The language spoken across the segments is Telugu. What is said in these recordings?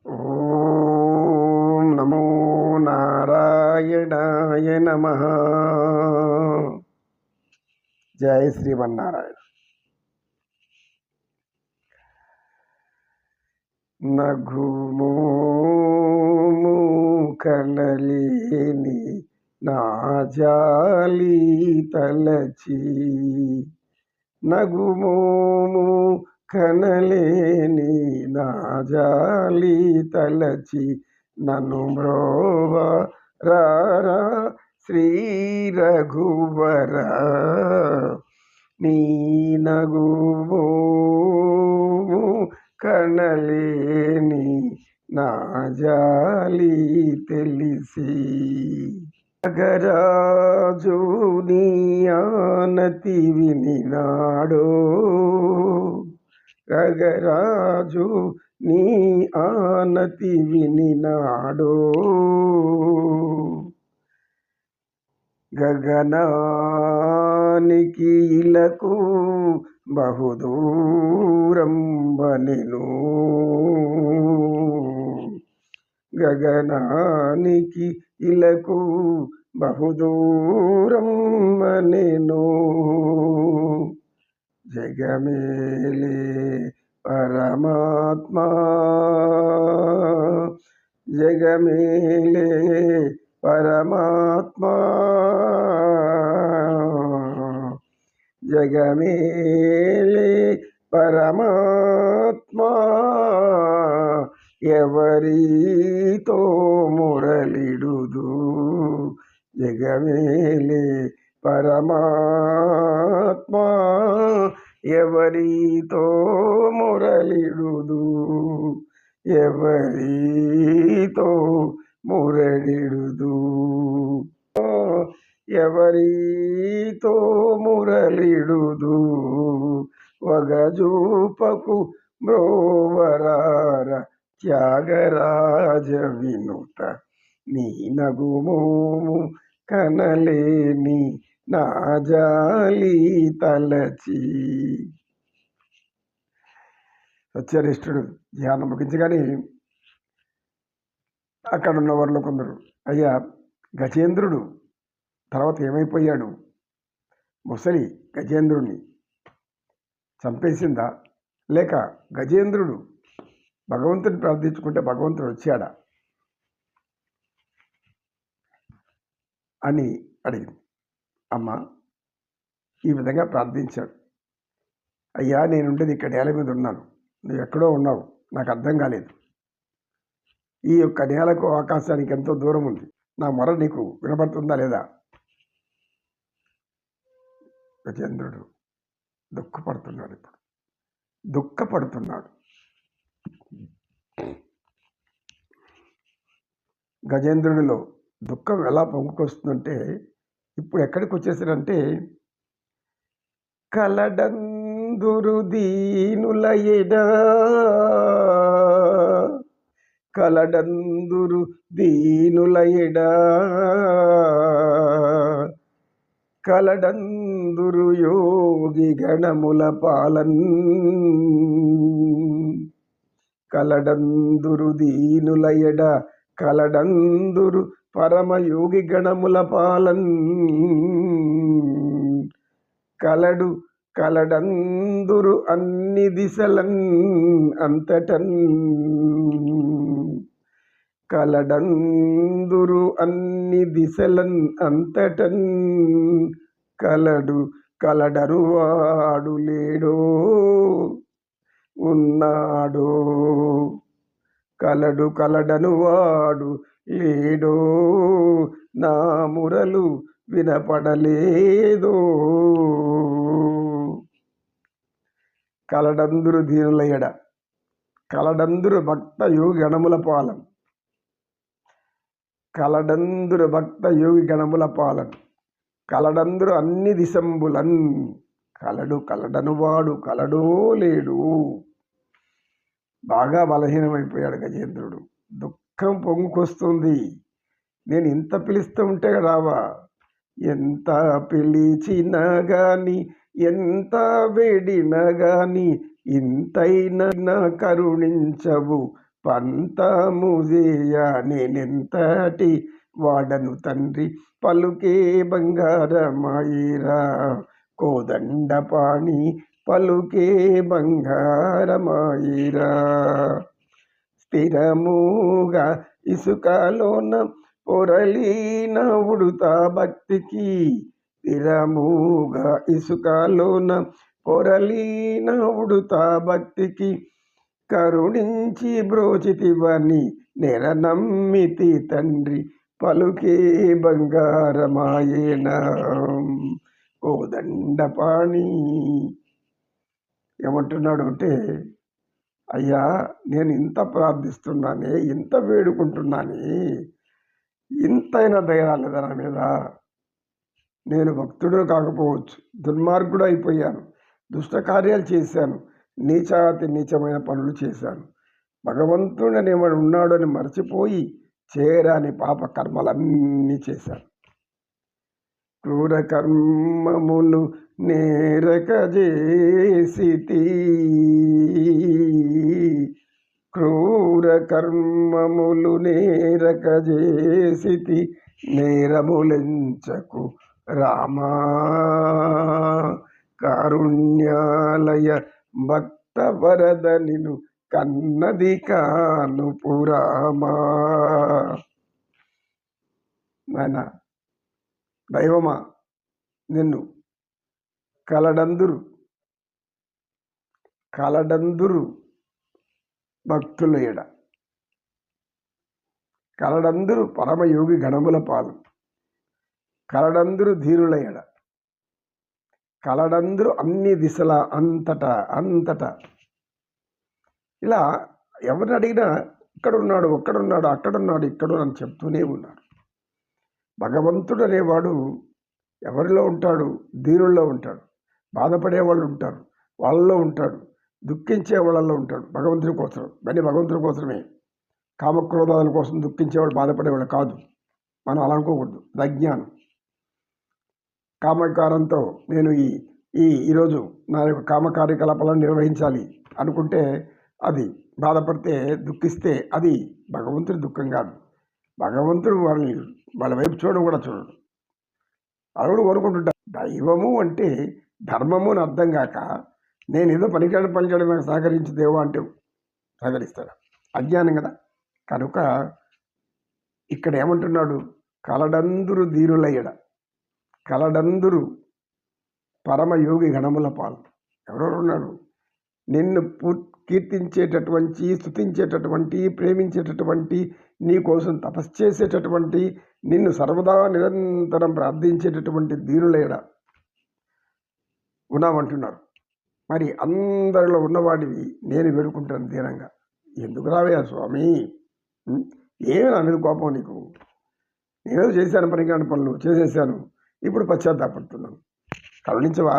ఓం నమో నారాయణాయ నమః. జై శ్రీమన్నారాయణ. నఘుమోము కనలేని నా జాలి తలచి, నగుమోము కనలేని నా జాలి తలచి, నన్ను బ్రోవ రారా శ్రీ రఘువర. నీ నగుమోము కనలేని నా జాలి తెలిసి, గరాజు నీ ఆనతి వినినాడో, గగరాజు నీ ఆనతి వినినాడో, గగనానికి ఇలకు బహుదూరం బనెను, గగనానికి ఇలకు బహుదూరం బనెను. జగమేలే పరమాత్మా, జగమేలే పరమాత్మా, జగమేలే పరమాత్మా, ఎవరితో మురళిడుదు. జగమేలే పరమాత్మా, ఎవరితో మురళిడుదు, ఎవరితో మురళిడుదు, ఎవరితో మురళిడుదు. వగజూపకు బ్రోవరార త్యాగరాజ వినుత, నీ నగుమోము కనలేని నా జాలి తలచి. సత్యనిష్ఠుడు ధ్యానం ముగించగానే అక్కడ ఉన్న వారిలో కొందరు, అయ్యా గజేంద్రుడు తర్వాత ఏమైపోయాడు? ముసలి గజేంద్రుడిని చంపేసిందా, లేక గజేంద్రుడు భగవంతుని ప్రార్థించుకుంటే భగవంతుడు వచ్చాడా అని అడిగింది. అమ్మ ఈ విధంగా ప్రార్థించాడు. అయ్యా నేనుండేది ఇక్కడ నేల మీద ఉన్నాను, నువ్వు ఎక్కడో ఉన్నావు, నాకు అర్థం కాలేదు. ఈ యొక్క నేలకు ఆకాశానికి ఎంతో దూరం ఉంది, నా మొర నీకు వినబడుతుందా లేదా? గజేంద్రుడు దుఃఖపడుతున్నాడు. ఇప్పుడు దుఃఖపడుతున్నాడు. గజేంద్రుడిలో దుఃఖం ఎలా పొంగుకొస్తుందంటే, ఇప్పుడు ఎక్కడికి వచ్చేసాడంటే, కలడందురు దీనుల ఎడా, కలడందురు దీనుల ఎడా, కలడందురు యోగి గణముల పాలన్, కలడందురు దీనుల ఎడ, కలడందురు పరమయోగి గణముల పాలన్, కలడు కలడందురు అన్ని దిశలన్ అంతటన్, కలడందురు అన్ని దిశలన్ అంతటన్, కలడు కలడను వాడు లేడో ఉన్నాడో, కలడు కలడను వాడు లేడో, నా మురలు వినపడలేదో. కలడందురు దీనుల ఎడ, కలడందురు భక్త యోగి గణముల పాలన, కలడందురు భక్త యోగి గణముల పాలన, కలడందురు అన్ని దిశంబులన్, కలడు కలడను వాడు కలడో లేడు. బాగా బలహీనమైపోయాడు గజేంద్రుడు. దుఃఖం పొంగుకొస్తుంది. నేను ఇంత పిలుస్తూ ఉంటే రావా, ఎంత పిలిచినా గాని, ఎంత వేడినా గాని, ఇంతైనా కరుణించవు పంతముజేయ నేనెంతటి వాడను తండ్రి, పలుకే బంగారమాయిరా కోదండపాణి, పలుకే బంగారమాయిరా. స్థిరముగా ఇసుకలోన పొరలిన ఉడుతా భక్తికి, స్థిరముగా ఇసుకలోన పొరలిన ఉడుతా భక్తికి, కరుణించి బ్రోచితివని నెరనమ్మితి తండ్రి, పలుకే బంగారమాయేనా కోదండపాణి. ఏమంటున్నాడు అంటే, అయ్యా నేను ఇంత ప్రార్థిస్తున్నానే, ఇంత వేడుకుంటున్నానే, ఇంతైనా దయరాలేదా నా మీద? నేను భక్తుడు కాకపోవచ్చు, దుర్మార్గుడు అయిపోయాను, దుష్ట కార్యాలు చేశాను, నీచాతి నీచమైన పనులు చేశాను. భగవంతుడు అనేవాడు ఉన్నాడు అని మర్చిపోయి చేరాని పాప కర్మలన్నీ చేశాను. క్రూర కర్మములు నేరక చేసితి, క్రూర కర్మములు నేరక చేసితి, నేరములెంచకు రామా కారుణ్యాలయ భక్త వరద నిను కన్నది కాను పురామా. నాయన దైవమా, నిన్ను కలడందురు భక్తుల ఎడ, కలడందురు పరమయోగి గణముల పాలు, కలడందురు ధీరుల ఎడ, కలడందురు అన్ని దిశల అంతటా ఇలా ఎవరిని అడిగినా ఇక్కడున్నాడు, అక్కడున్నాడు, ఇక్కడ అని చెప్తూనే ఉన్నారు. భగవంతుడు అనేవాడు ఎవరిలో ఉంటాడు? ధీరుల్లో ఉంటాడు. బాధపడే వాళ్ళు ఉంటారు, వాళ్ళలో ఉంటాడు. దుఃఖించే వాళ్ళల్లో ఉంటాడు. భగవంతుని కోసం, కానీ భగవంతుని కోసమే. కామక్రోధాల కోసం దుఃఖించేవాడు, బాధపడేవాళ్ళు కాదు. మనం అలా అనుకోకూడదు. అది అజ్ఞానం. కామకారంతో నేను ఈరోజు నా యొక్క కామ కార్యకలాపాలను నిర్వహించాలి అనుకుంటే, అది బాధపడితే, దుఃఖిస్తే అది భగవంతుడి దుఃఖం కాదు. భగవంతుడు వాళ్ళ వైపు చూడడం కూడా చూడడు. అడుగుడు కోరుకుంటుంటా. దైవము అంటే ధర్మము అని అర్థం కాక, నేను ఏదో పనిచేయడం నాకు సహకరించి దేవా అంటే సహకరిస్తాడు. అజ్ఞానం కదా. కనుక ఇక్కడ ఏమంటున్నాడు? కలడందురు ధీరులయ్యడ, కలడందురు పరమయోగి గణముల పాలు. ఎవరెవరు ఉన్నాడు? నిన్ను కీర్తించేటటువంటి, స్తుతించేటటువంటి, ప్రేమించేటటువంటి, నీ కోసం తపస్సు చేసేటటువంటి, నిన్ను సర్వదా నిరంతరం ప్రార్థించేటటువంటి ధీరులేడ ఉన్నామంటున్నారు. మరి అందరిలో ఉన్నవాడివి నేను వేడుకుంటాను దీనంగా. ఎందుకు రావయ్యా స్వామి? ఏమి నా మీద కోపం నీకు? నేనేదో చేశాను, పనికిరాని పనులు చేసేసాను, ఇప్పుడు పశ్చాత్తాపడుతున్నాను. కరుణించవా?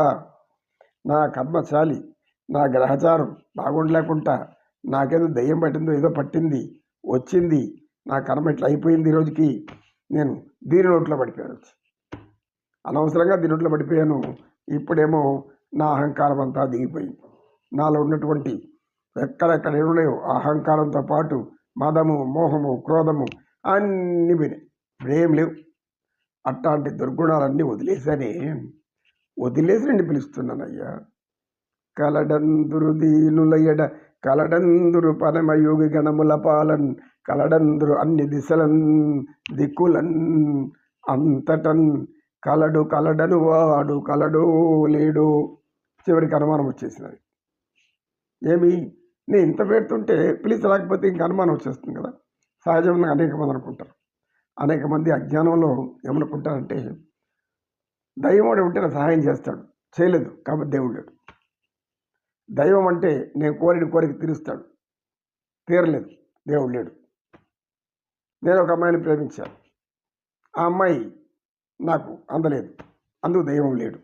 నా కర్మచాలి, నా గ్రహచారం బాగుండలేకుండా, నాకేదో దయ్యం పట్టిందో, ఏదో పట్టింది, వచ్చింది, నా కర్మ ఇట్లా అయిపోయింది, ఈరోజుకి నేను దీని నోట్లో పడిపోయాను. అనవసరంగా దీని నోట్లో పడిపోయాను. ఇప్పుడేమో నా అహంకారం అంతా దిగిపోయింది. నాలో ఉన్నటువంటి ఎక్కడెక్కడ ఉన్నాయో అహంకారంతో పాటు మదము, మోహము, క్రోధము అన్నీ పోయినాయి. ఇప్పుడేం లేవు. అట్లాంటి దుర్గుణాలన్నీ వదిలేసి నేను పిలుస్తున్నానయ్యా. కలడందురు దీనులయడ, కలడందురు పరమయోగి గణముల పాలన్, కలడందురు అన్ని దిశలన్ దిక్కులన్ అంతటన్, కలడను వాడు కలడో లేడో. చివరికి అనుమానం వచ్చేసినది. ఏమి, నేను ఇంత పెడుతుంటే పిలిచలేకపోతే ఇంక అనుమానం వచ్చేస్తుంది కదా. సహజంగా అనేక మంది అనుకుంటారు. అనేక మంది అజ్ఞానంలో ఏమనుకుంటారంటే, దైవముడు ఉంటే నా సహాయం చేస్తాడు, చేయలేదు కాబట్టి దేవుడు లేడు. దైవం అంటే నేను కోరిక తీరుస్తాడు, తీరలేదు, దేవుడు లేడు. నేను ఒక అమ్మాయిని ప్రేమించాను, ఆ అమ్మాయి నాకు అందలేదు, అందుకు దైవం లేడు.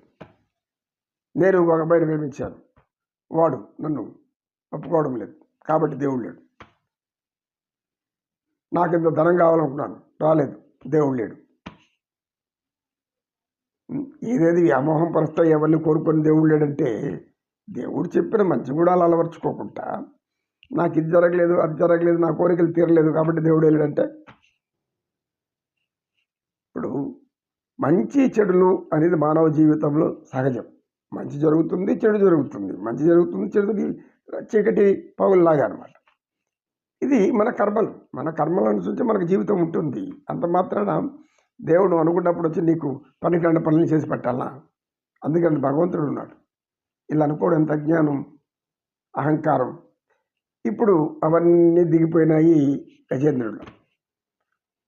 నేను ఒక అబ్బాయిని ప్రేమించాను, వాడు నన్ను ఒప్పుకోవడం లేదు, కాబట్టి దేవుడు లేడు. నాకు ఇంత ధనం కావాలనుకున్నాను, రాలేదు, దేవుడు లేడు. ఏదేది వ్యామోహం పరుస్తాయి, ఎవరిని కోరుకొని దేవుడు లేడంటే, దేవుడు చెప్పిన మంచి గుణాలు అలవర్చుకోకుండా నాకు ఇది జరగలేదు, అది జరగలేదు, నా కోరికలు తీరలేదు కాబట్టి దేవుడు వెళ్ళాడంటే, ఇప్పుడు మంచి చెడులు అనేది మానవ జీవితంలో సహజం. మంచి జరుగుతుంది, చెడు జరుగుతుంది, మంచి జరుగుతుంది, చెడు చీకటి పగులులాగా అనమాట. ఇది మన కర్మలు అనుసరించి మనకు జీవితం ఉంటుంది. అంత మాత్రాన దేవుడు అనుకున్నప్పుడు వచ్చి నీకు పనికిరాని పనులు చేసి పెట్టాలా? అందుకని భగవంతుడు ఉన్నాడు. ఇలా అనుకోవడం ఎంత అజ్ఞానం, అహంకారం. ఇప్పుడు అవన్నీ దిగిపోయినాయి గజేంద్రుడు.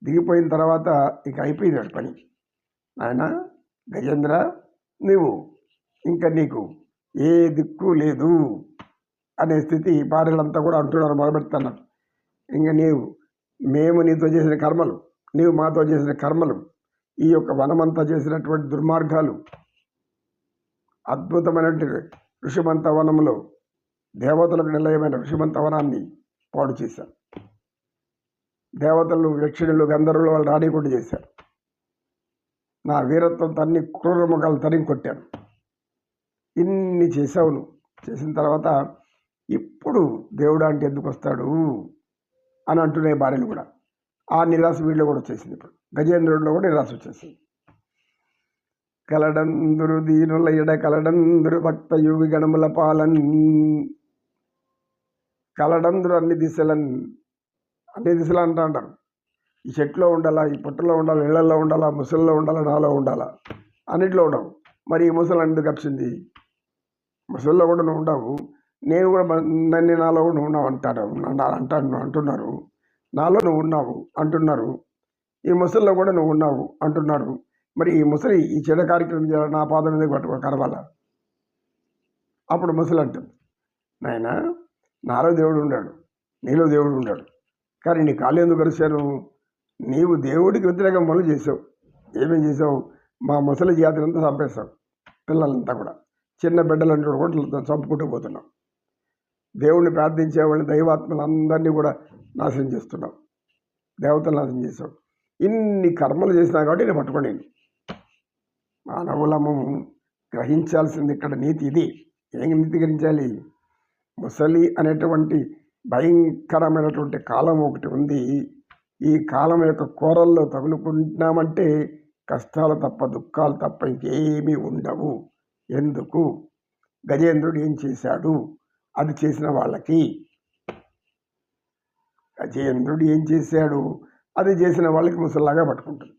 దిగిపోయిన తర్వాత ఇక అయిపోయినాడు పని. ఆయన గజేంద్ర, నీవు ఇంకా నీకు ఏ దిక్కు లేదు అనే స్థితి భార్యలంతా కూడా అంటున్నారు, మొదలుపెడుతున్నారు. ఇంకా మేము నీతో చేసిన కర్మలు, నీవు మాతో చేసిన కర్మలు, ఈ యొక్క వనమంతా చేసినటువంటి దుర్మార్గాలు, అద్భుతమైనటువంటి ఋషిమంత వనంలో దేవతలకు నిలయమైన ఋషిమంత వనాన్ని పాడు చేశారు. దేవతలు, యక్షిణులు, గంధర్వులు వాళ్ళు రానికుండా చేశారు. నా వీరత్వం తన్ని క్రూరముఖాలు తరిగి కొట్టాను. ఇన్ని చేసావు నువ్వు. చేసిన తర్వాత ఇప్పుడు దేవుడు అంటే ఎందుకు వస్తాడు అని అంటున్నాయి భార్యలు కూడా. ఆ నిరాశ వీళ్ళు కూడా వచ్చేసింది. ఇప్పుడు గజేంద్రుడిలో కూడా నిరాశ వచ్చేసింది. కలడందురు దీనుల ఎడ కలడందురు భక్త యోగి గణముల పాలన్, కలడందురు అన్ని దిశలు అంటారు. ఈ చెట్లో ఉండాలా, ఈ పుట్టలో ఉండాలా, ఇళ్లలో ఉండాలా, ముసలిలో ఉండాలా, నాలో ఉండాలా, అన్నిట్లో ఉండవు. మరి ఈ ముసలు ఎందుకు వచ్చింది? ముసలిలో కూడా నువ్వు ఉండవు, నేను కూడా నన్ను నాలో కూడా ఉన్నావు అంటున్నారు. నాలో నువ్వు ఉన్నావు అంటున్నారు. ఈ ముసలిలో కూడా నువ్వు ఉన్నావు అంటున్నారు. మరి ఈ ముసలి ఈ చెడు కార్యక్రమం చేయాలి, నా పాదం మీద పట్టుకో కరవాలా? అప్పుడు ముసలి అంటుంది, నాయన నాలో దేవుడు ఉన్నాడు, నీలో దేవుడు ఉన్నాడు, కానీ నీ కాళ్ళు ఎందుకు కలిశాను? నీవు దేవుడికి వ్యతిరేకం పనులు చేసావు. ఏమేం చేసావు? మా ముసలి జాతినంతా చంపేస్తావు. పిల్లలంతా కూడా, చిన్న బిడ్డలంటూ కూడా చంపుకుంటూ పోతున్నావు. దేవుడిని ప్రార్థించే వాళ్ళని, దైవాత్మలందరినీ కూడా నాశనం చేస్తున్నావు. దేవతలు నాశనం చేసావు. ఇన్ని కర్మలు చేసినా కాబట్టి నేను పట్టుకోండి. మానవులము గ్రహించాల్సింది ఇక్కడ నీతి ఇది. ఏం నీతి గ్రహించాలి? ముసలి అనేటువంటి భయంకరమైనటువంటి కాలం ఒకటి ఉంది. ఈ కాలం యొక్క కోరల్లో తగులుకుంటున్నామంటే కష్టాలు తప్ప, దుఃఖాలు తప్ప ఇంకేమీ ఉండవు. ఎందుకు? గజేంద్రుడు ఏం చేశాడు? అది చేసిన వాళ్ళకి. గజేంద్రుడు ఏం చేశాడు? అది చేసిన వాళ్ళకి ముసల్లాగా పట్టుకుంటుంది.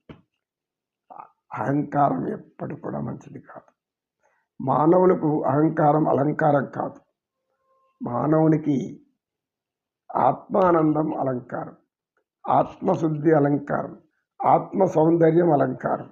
అహంకారం ఎప్పటి కూడా మంచిది కాదు. మానవులకు అహంకారం అలంకారం కాదు. మానవునికి ఆత్మానందం అలంకారం, ఆత్మశుద్ధి అలంకారం, ఆత్మ సౌందర్యం అలంకారం.